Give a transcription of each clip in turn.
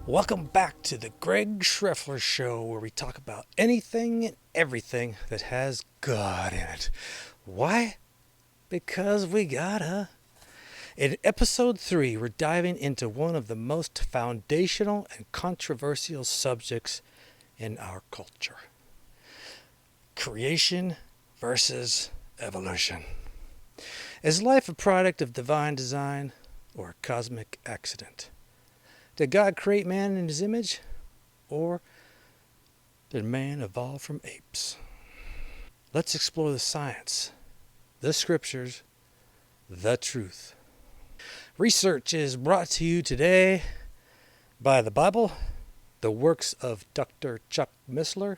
Welcome back to the Greg Schreffler Show, where we talk about anything and everything that has God in it. Why? Because we gotta. In episode 3, we're diving into one of the most foundational and controversial subjects in our culture: creation versus evolution. Is life a product of divine design or a cosmic accident? Did God create man in his image, or did man evolve from apes? Let's explore the science, the scriptures, the truth. Research is brought to you today by the Bible, the works of Dr. Chuck Missler,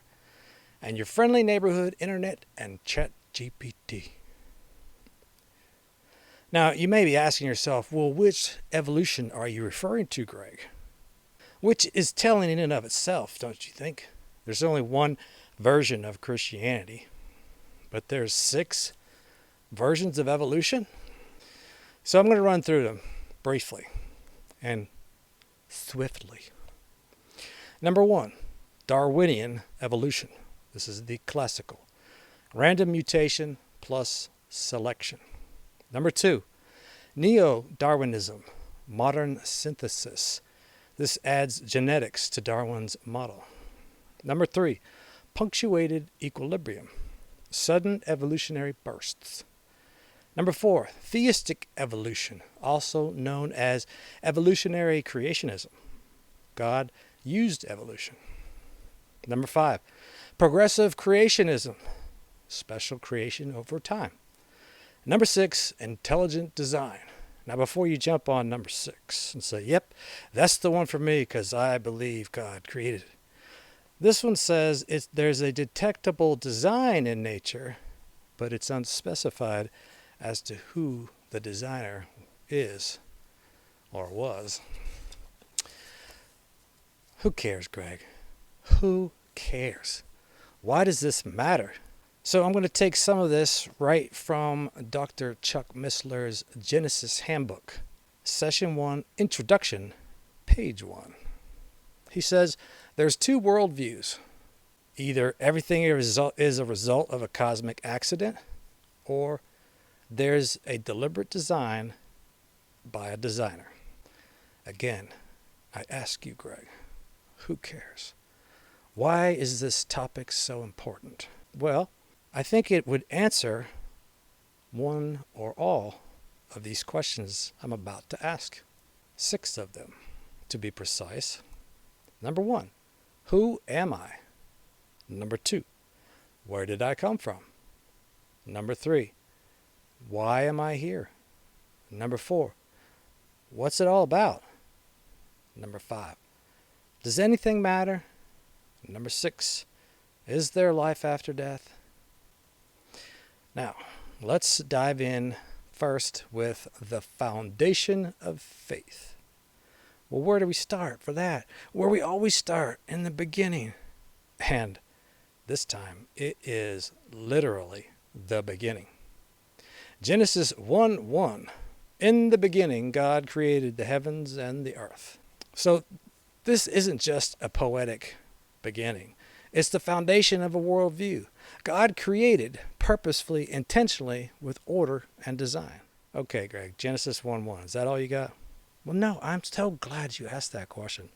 and your friendly neighborhood internet and chat GPT. Now, you may be asking yourself, well, which evolution are you referring to, Greg? Which is telling in and of itself, don't you think? There's only one version of Christianity, but there's 6 versions of evolution. So I'm going to run through them briefly and swiftly. Number 1, Darwinian evolution. This is the classical. Random mutation plus selection. Number 2, Neo-Darwinism, modern synthesis. This adds genetics to Darwin's model. Number 3, punctuated equilibrium, sudden evolutionary bursts. Number 4, theistic evolution, also known as evolutionary creationism. God used evolution. Number 5, progressive creationism, special creation over time. Number 6, intelligent design. Now, before you jump on number 6 and say, yep, that's the one for me because I believe God created it. This one says there's a detectable design in nature, but it's unspecified as to who the designer is or was. Who cares, Greg? Who cares? Why does this matter? So I'm going to take some of this right from Dr. Chuck Missler's Genesis Handbook, Session 1, Introduction, Page 1. He says there's 2 worldviews. Either everything is a result of a cosmic accident, or there's a deliberate design by a designer. Again, I ask you, Greg, who cares? Why is this topic so important? Well, I think it would answer one or all of these questions I'm about to ask. 6 of them, to be precise. Number 1, who am I? Number 2, where did I come from? Number 3, why am I here? Number 4, what's it all about? Number 5, does anything matter? Number 6, is there life after death? Now, let's dive in first with the foundation of faith. Well, where do we start for that? Where we always start, in the beginning. And this time, it is literally the beginning. Genesis 1:1. In the beginning, God created the heavens and the earth. So this isn't just a poetic beginning. It's the foundation of a worldview. God created purposefully, intentionally, with order and design. Okay, Greg, Genesis 1:1. Is that all you got? Well, no, I'm so glad you asked that question.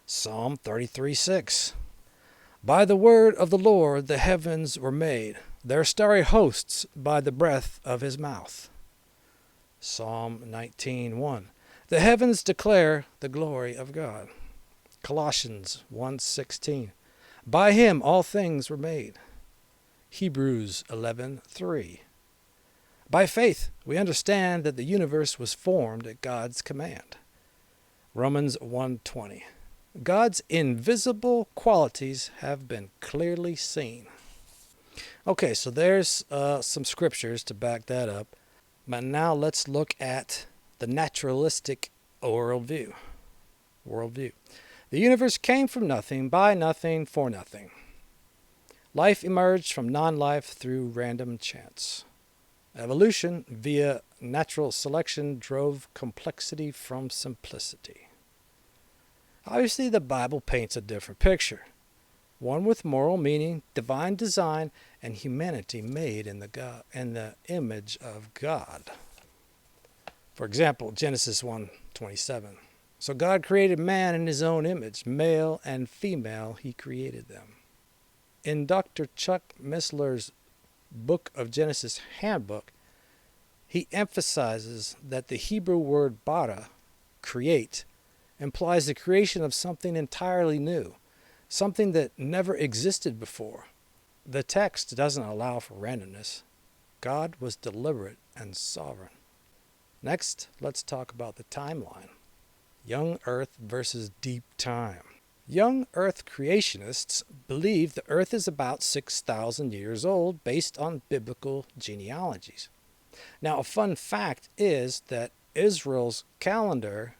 Psalm 33:6. By the word of the Lord the heavens were made, their starry hosts by the breath of his mouth. Psalm 19:1. The heavens declare the glory of God. Colossians 1:16. By him all things were made. Hebrews 11:3. By faith we understand that the universe was formed at God's command. Romans 1:20. God's invisible qualities have been clearly seen. Okay, so there's some scriptures to back that up. But now let's look at the naturalistic worldview. The universe came from nothing, by nothing, for nothing. Life emerged from non-life through random chance. Evolution via natural selection drove complexity from simplicity. Obviously, the Bible paints a different picture, one with moral meaning, divine design, and humanity made in the image of God. For example, Genesis 1:27. So God created man in his own image, male and female he created them. In Dr. Chuck Missler's Book of Genesis Handbook, he emphasizes that the Hebrew word bara, create, implies the creation of something entirely new, something that never existed before. The text doesn't allow for randomness. God was deliberate and sovereign. Next, let's talk about the timeline. Young Earth versus deep time. Young Earth creationists believe the Earth is about 6,000 years old based on biblical genealogies. Now, a fun fact is that Israel's calendar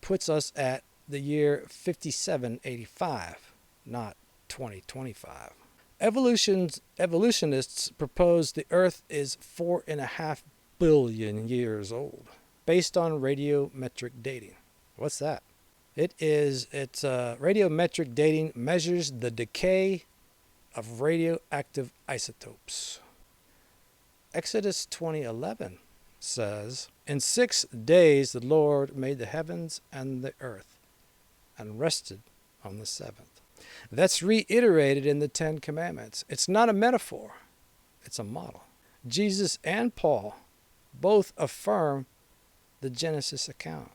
puts us at the year 5785, not 2025. Evolutionists propose the Earth is 4.5 billion years old, based on radiometric dating. What's that? Radiometric dating measures the decay of radioactive isotopes. Exodus 20:11 says, "In 6 days the Lord made the heavens and the earth, and rested on the seventh." That's reiterated in the Ten Commandments. It's not a metaphor, it's a model. Jesus and Paul both affirm the Genesis account.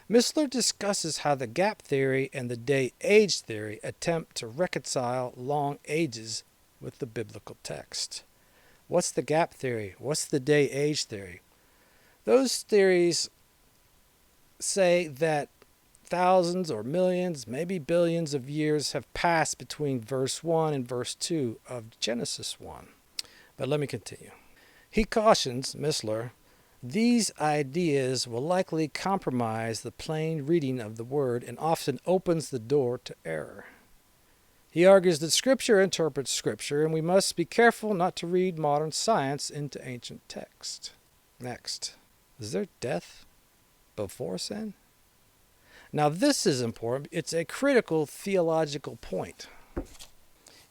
Missler discusses how the gap theory and the day-age theory attempt to reconcile long ages with the biblical text. What's the gap theory? What's the day-age theory? Those theories say that thousands or millions, maybe billions of years have passed between verse 1 and verse 2 of Genesis 1. But let me continue. He cautions, Missler, these ideas will likely compromise the plain reading of the word and often opens the door to error. He argues that Scripture interprets Scripture, and we must be careful not to read modern science into ancient text. Next, is there death before sin? Now this is important. It's a critical theological point.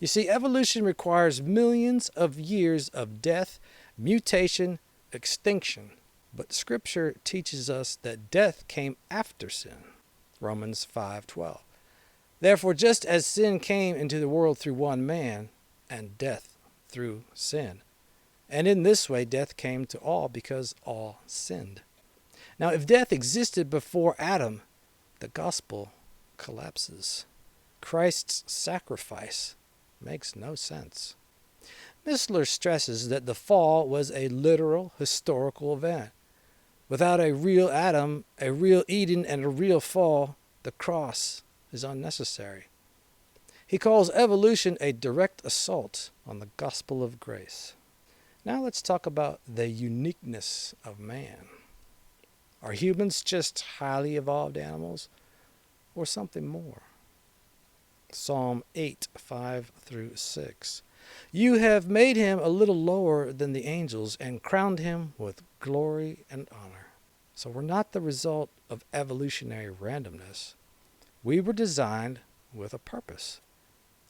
You see, evolution requires millions of years of death, mutation, extinction. But Scripture teaches us that death came after sin. Romans 5:12. Therefore, just as sin came into the world through one man, and death through sin, and in this way death came to all because all sinned. Now, if death existed before Adam, the gospel collapses. Christ's sacrifice makes no sense. Missler stresses that the fall was a literal historical event. Without a real Adam, a real Eden, and a real fall, the cross is unnecessary. He calls evolution a direct assault on the gospel of grace. Now let's talk about the uniqueness of man. Are humans just highly evolved animals, or something more? Psalm 8:5-6. You have made him a little lower than the angels and crowned him with glory and honor. So we're not the result of evolutionary randomness. We were designed with a purpose: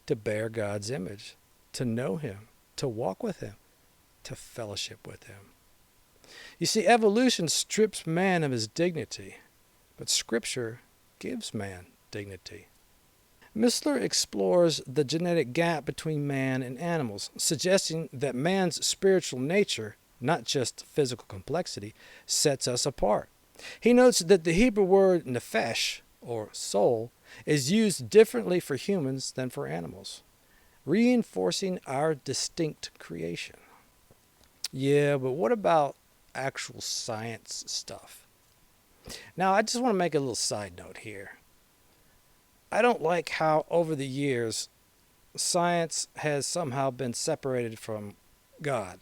to bear God's image, to know him, to walk with him, to fellowship with him. You see, evolution strips man of his dignity, but Scripture gives man dignity. Missler explores the genetic gap between man and animals, suggesting that man's spiritual nature, not just physical complexity, sets us apart. He notes that the Hebrew word nephesh, or soul, is used differently for humans than for animals, reinforcing our distinct creation. Yeah, but what about actual science stuff? Now, I just want to make a little side note here. I don't like how over the years science has somehow been separated from God.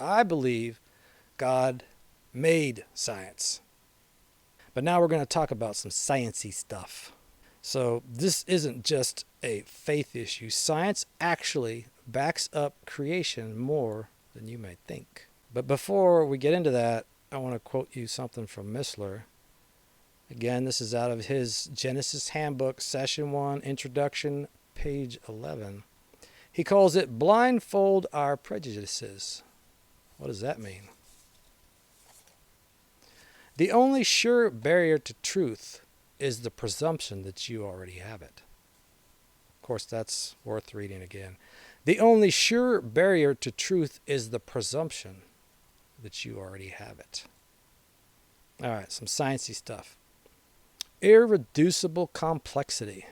I believe God made science. But now we're going to talk about some sciencey stuff. So this isn't just a faith issue. Science actually backs up creation more than you may think. But before we get into that, I want to quote you something from Missler. Again, this is out of his Genesis Handbook, Session 1, Introduction, page 11. He calls it Blindfold Our Prejudices. What does that mean? The only sure barrier to truth is the presumption that you already have it. Of course, that's worth reading again. The only sure barrier to truth is the presumption that you already have it. All right, some sciencey stuff. Irreducible complexity.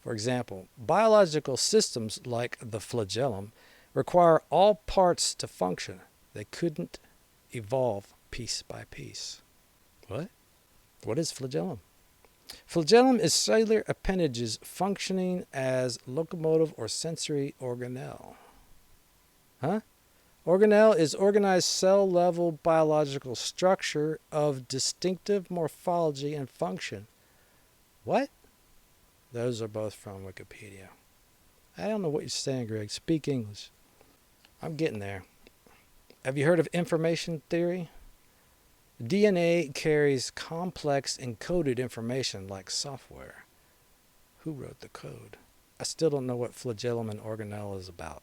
For example, biological systems like the flagellum require all parts to function. They couldn't evolve piece by piece. What? What is flagellum? Flagellum is cellular appendages functioning as locomotive or sensory organelle. Huh? Organelle is organized cell-level biological structure of distinctive morphology and function. What? Those are both from Wikipedia. I don't know what you're saying, Greg. Speak English. I'm getting there. Have you heard of information theory? DNA carries complex encoded information like software. Who wrote the code? I still don't know what flagellum and organelle is about.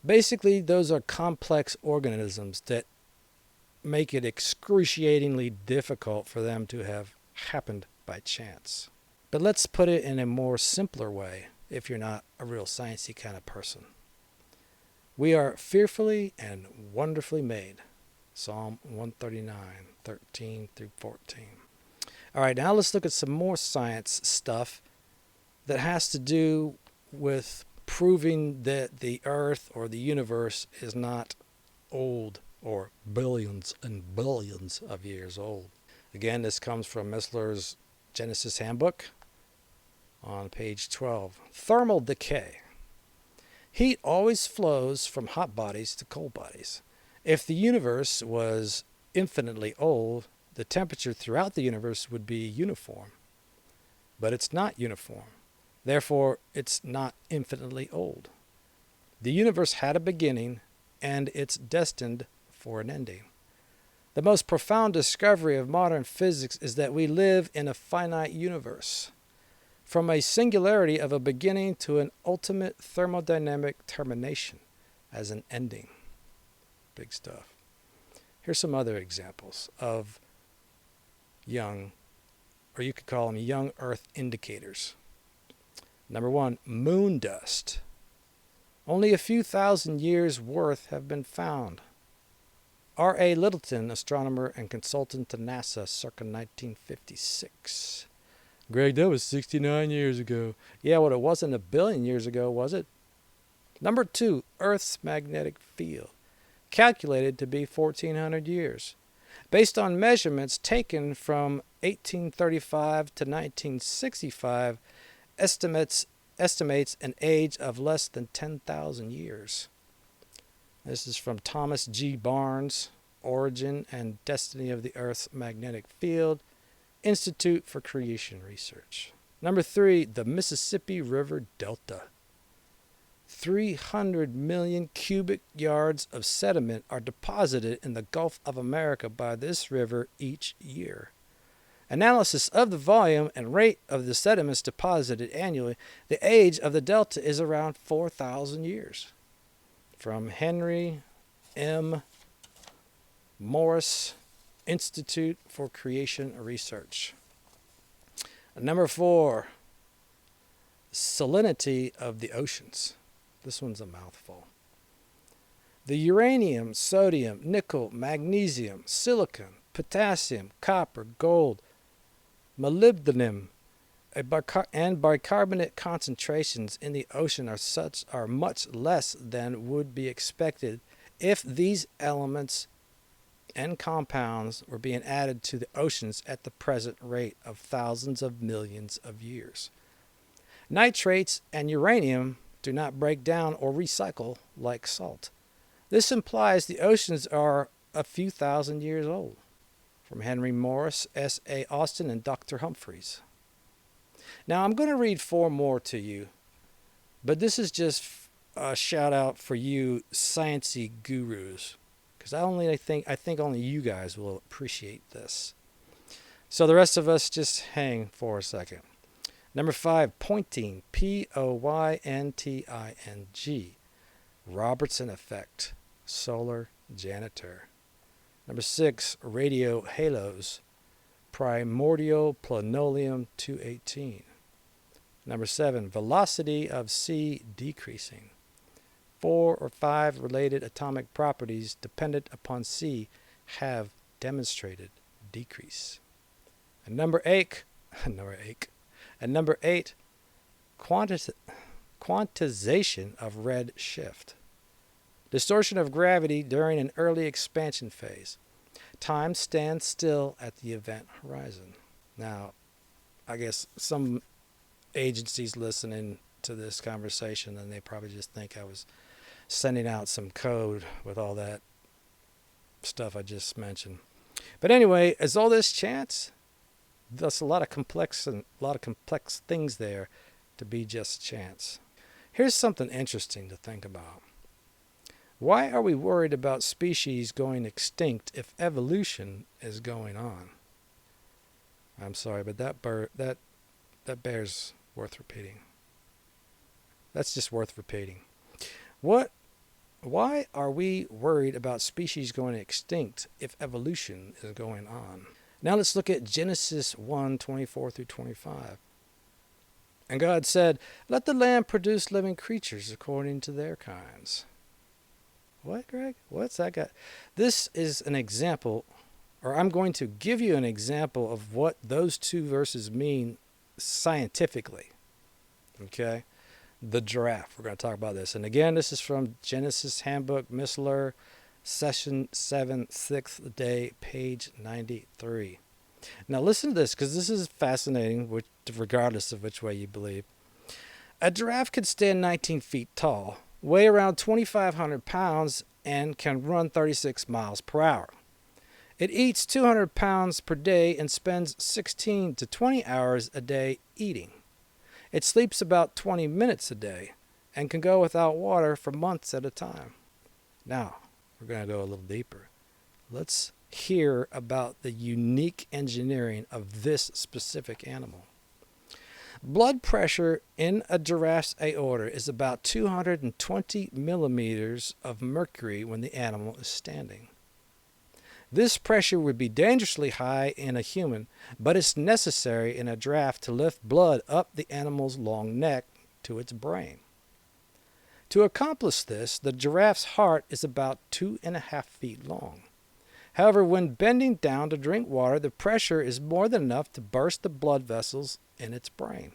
Basically, those are complex organisms that make it excruciatingly difficult for them to have happened by chance. But let's put it in a more simpler way if you're not a real sciencey kind of person. We are fearfully and wonderfully made. Psalm 139, 13 through 14. All right, now let's look at some more science stuff that has to do with proving that the Earth or the universe is not old or billions and billions of years old. Again, this comes from Missler's Genesis Handbook on page 12. Thermal decay. Heat always flows from hot bodies to cold bodies. If the universe was infinitely old, the temperature throughout the universe would be uniform. But it's not uniform. Therefore, it's not infinitely old. The universe had a beginning, and it's destined for an ending. The most profound discovery of modern physics is that we live in a finite universe. From a singularity of a beginning to an ultimate thermodynamic termination as an ending. Big stuff. Here's some other examples of young, or you could call them young Earth indicators. Number 1, moon dust. Only a few thousand years' worth have been found. R.A. Littleton, astronomer and consultant to NASA, circa 1956. Greg, that was 69 years ago. Yeah, well, it wasn't a billion years ago, was it? Number 2, Earth's magnetic field. Calculated to be 1,400 years. Based on measurements taken from 1835 to 1965, estimates an age of less than 10,000 years. This is from Thomas G. Barnes, Origin and Destiny of the Earth's Magnetic Field, Institute for Creation Research. Number 3, the Mississippi River Delta. 300 million cubic yards of sediment are deposited in the Gulf of America by this river each year. Analysis of the volume and rate of the sediments deposited annually, the age of the delta is around 4,000 years. From Henry M. Morris, Institute for Creation Research. Number 4, salinity of the oceans. This one's a mouthful. The uranium, sodium, nickel, magnesium, silicon, potassium, copper, gold, molybdenum, and bicarbonate concentrations in the ocean are much less than would be expected if these elements and compounds were being added to the oceans at the present rate of thousands of millions of years. Nitrates and uranium do not break down or recycle like salt. This implies the oceans are a few thousand years old. From Henry Morris, S.A. Austin, and Dr. Humphreys. Now, I'm going to read 4 more to you, but this is just a shout out for you sciencey gurus, because I think only you guys will appreciate this. So the rest of us just hang for a second. Number 5, pointing, Poyntting, Robertson effect, solar janitor. Number 6, radio halos, primordial polonium 218. Number 7, velocity of C decreasing. 4 or 5 related atomic properties dependent upon C have demonstrated decrease. And number 8, quantization of red shift. Distortion of gravity during an early expansion phase. Time stands still at the event horizon. Now, I guess some agencies listening to this conversation, and they probably just think I was sending out some code with all that stuff I just mentioned. But anyway, is all this chance? There's a lot of complex things there to be just chance. Here's something interesting to think about. Why are we worried about species going extinct if evolution is going on? I'm sorry, but that bears worth repeating. That's just worth repeating. Why are we worried about species going extinct if evolution is going on? Now let's look at Genesis 1:24-25. And God said, "Let the land produce living creatures according to their kinds." What, Greg? What's that got? This is an example, or I'm going to give you an example of what those two verses mean scientifically. Okay? The giraffe. We're going to talk about this. And again, this is from Genesis Handbook, Missler, Session 7, 6th day, page 93. Now listen to this, because this is fascinating, regardless of which way you believe. A giraffe can stand 19 feet tall, weigh around 2,500 pounds, and can run 36 miles per hour. It eats 200 pounds per day and spends 16 to 20 hours a day eating. It sleeps about 20 minutes a day and can go without water for months at a time. Now, we're going to go a little deeper. Let's hear about the unique engineering of this specific animal. Blood pressure in a giraffe's aorta is about 220 millimeters of mercury when the animal is standing. This pressure would be dangerously high in a human, but it's necessary in a giraffe to lift blood up the animal's long neck to its brain. To accomplish this, the giraffe's heart is about 2.5 feet long. However, when bending down to drink water, the pressure is more than enough to burst the blood vessels in its brain.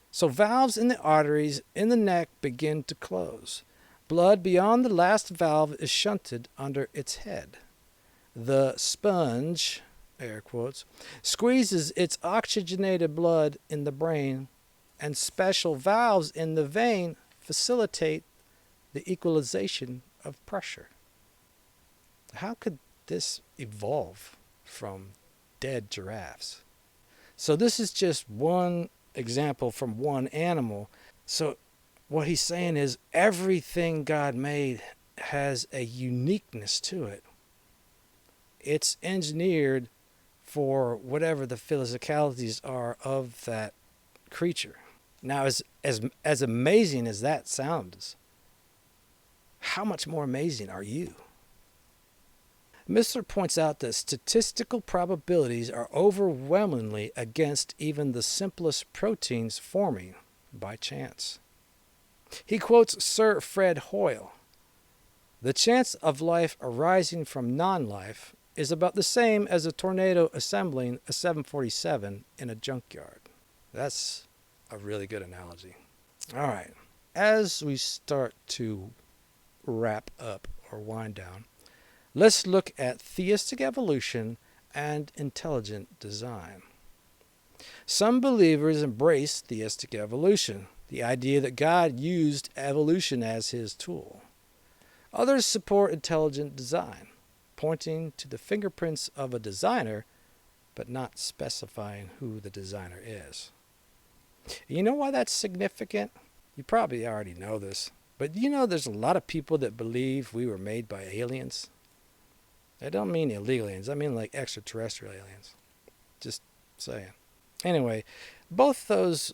So valves in the arteries in the neck begin to close. Blood beyond the last valve is shunted under its head. The sponge, air quotes, squeezes its oxygenated blood in the brain, and special valves in the vein facilitate the equalization of pressure. How could this evolve from dead giraffes? So this is just one example from one animal. So what he's saying is everything God made has a uniqueness to it. It's engineered for whatever the physicalities are of that creature. Now, as amazing as that sounds, how much more amazing are you? Missler points out that statistical probabilities are overwhelmingly against even the simplest proteins forming by chance. He quotes Sir Fred Hoyle. The chance of life arising from non-life is about the same as a tornado assembling a 747 in a junkyard. That's a really good analogy. All right. As we start to wrap up or wind down, let's look at theistic evolution and intelligent design. Some believers embrace theistic evolution, the idea that God used evolution as his tool. Others support intelligent design, pointing to the fingerprints of a designer, but not specifying who the designer is. You know why that's significant? You probably already know this, but you know there's a lot of people that believe we were made by aliens. I don't mean illegal aliens, I mean like extraterrestrial aliens. Just saying. Anyway, both those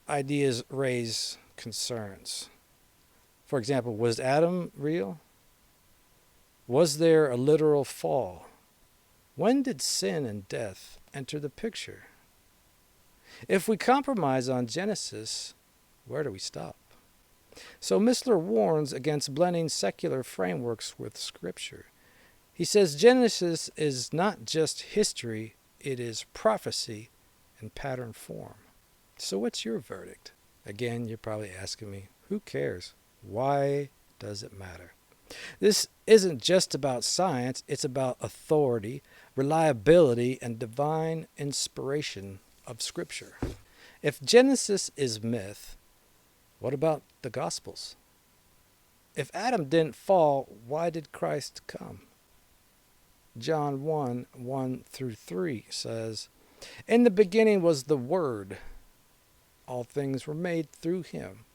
ideas raise concerns. For example, was Adam real? Was there a literal fall? When did sin and death enter the picture? If we compromise on Genesis, where do we stop? So Missler warns against blending secular frameworks with Scripture. He says Genesis is not just history, it is prophecy in pattern form. So what's your verdict? Again, you're probably asking me, who cares? Why does it matter? This isn't just about science, it's about authority, reliability, and divine inspiration of Scripture. If Genesis is myth, what about the Gospels? If Adam didn't fall, why did Christ come? John 1:1-3 says, "In the beginning was the Word. All things were made through him."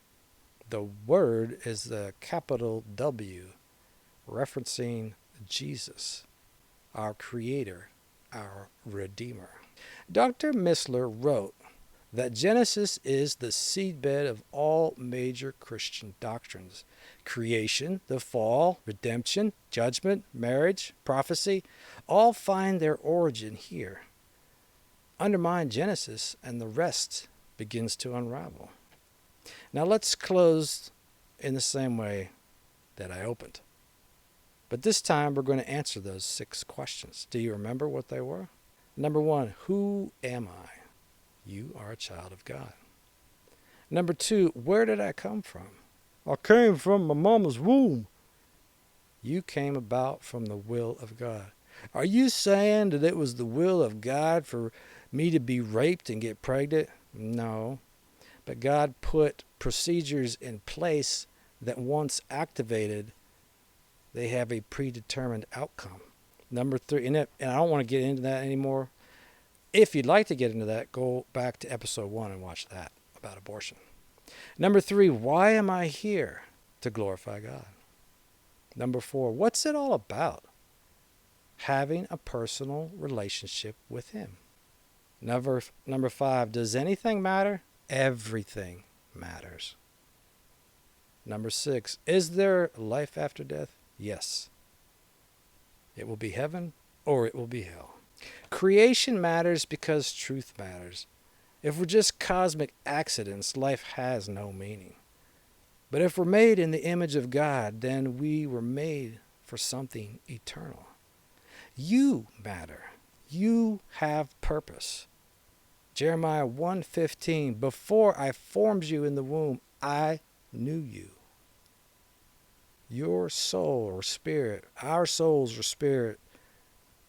The Word is the capital W, referencing Jesus, our Creator, our Redeemer. Dr. Missler wrote that Genesis is the seedbed of all major Christian doctrines. Creation, the fall, redemption, judgment, marriage, prophecy, all find their origin here. Undermine Genesis and the rest begins to unravel. Now let's close in the same way that I opened. But this time we're going to answer those 6 questions. Do you remember what they were? Number 1, who am I? You are a child of God. Number 2, where did I come from? I came from my mama's womb. You came about from the will of God. Are you saying that it was the will of God for me to be raped and get pregnant? No. But God put procedures in place that once activated, they have a predetermined outcome. Number 3, and I don't want to get into that anymore. If you'd like to get into that, go back to episode 1 and watch that about abortion. Number 3, why am I here? To glorify God. Number 4, what's it all about? Having a personal relationship with Him. Number 5, does anything matter? Everything matters. Number 6, is there life after death? Yes. It will be heaven or it will be hell. Creation matters because truth matters. If we're just cosmic accidents, life has no meaning. But if we're made in the image of God, then we were made for something eternal. You matter. You have purpose. Jeremiah 1:15, before I formed you in the womb, I knew you. Your soul or spirit, our souls or spirit,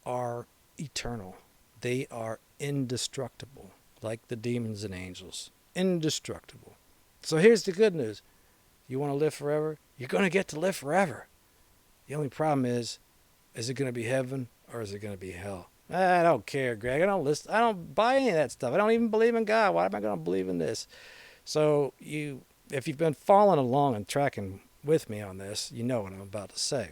are eternal. They are indestructible, like the demons and angels. Indestructible. So here's the good news. You want to live forever? You're going to get to live forever. The only problem is it going to be heaven or is it going to be hell? I don't care, Greg. I don't buy any of that stuff. I don't even believe in God. Why am I going to believe in this? So if you've been following along and tracking with me on this, you know what I'm about to say.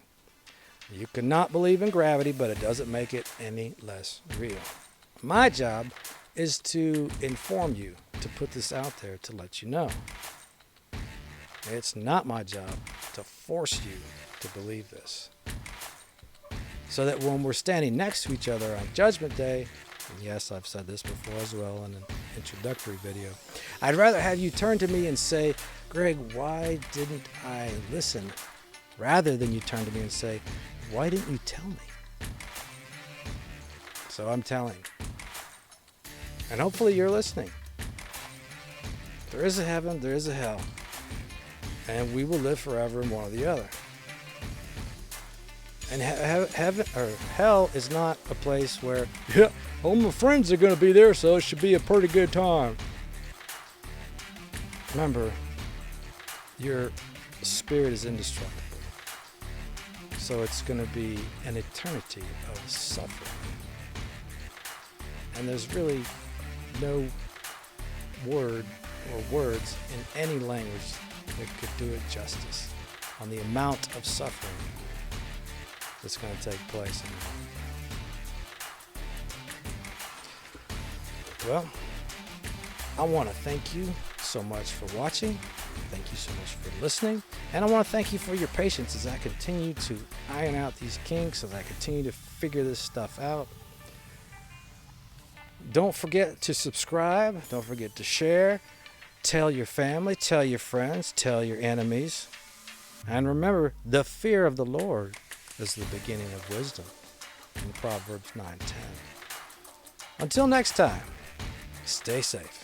You cannot believe in gravity, but it doesn't make it any less real. My job is to inform you, to put this out there, to let you know. It's not my job to force you to believe this. So that when we're standing next to each other on Judgment Day, and yes, I've said this before as well in an introductory video, I'd rather have you turn to me and say, Greg, why didn't I listen? Rather than you turn to me and say, why didn't you tell me? So I'm telling. And hopefully you're listening. There is a heaven, there is a hell. And we will live forever in one or the other. And heaven or hell is not a place where, yeah, all my friends are going to be there, so it should be a pretty good time. Remember, your spirit is indestructible. So it's going to be an eternity of suffering. And there's really no word or words in any language that could do it justice on the amount of suffering that's going to take place in Well, I want to thank you so much for watching. Thank you so much for listening. And I want to thank you for your patience as I continue to iron out these kinks, as I continue to figure this stuff out. Don't forget to subscribe. Don't forget to share. Tell your family, tell your friends, tell your enemies. And remember, the fear of the Lord is the beginning of wisdom in Proverbs 9:10. Until next time, stay safe.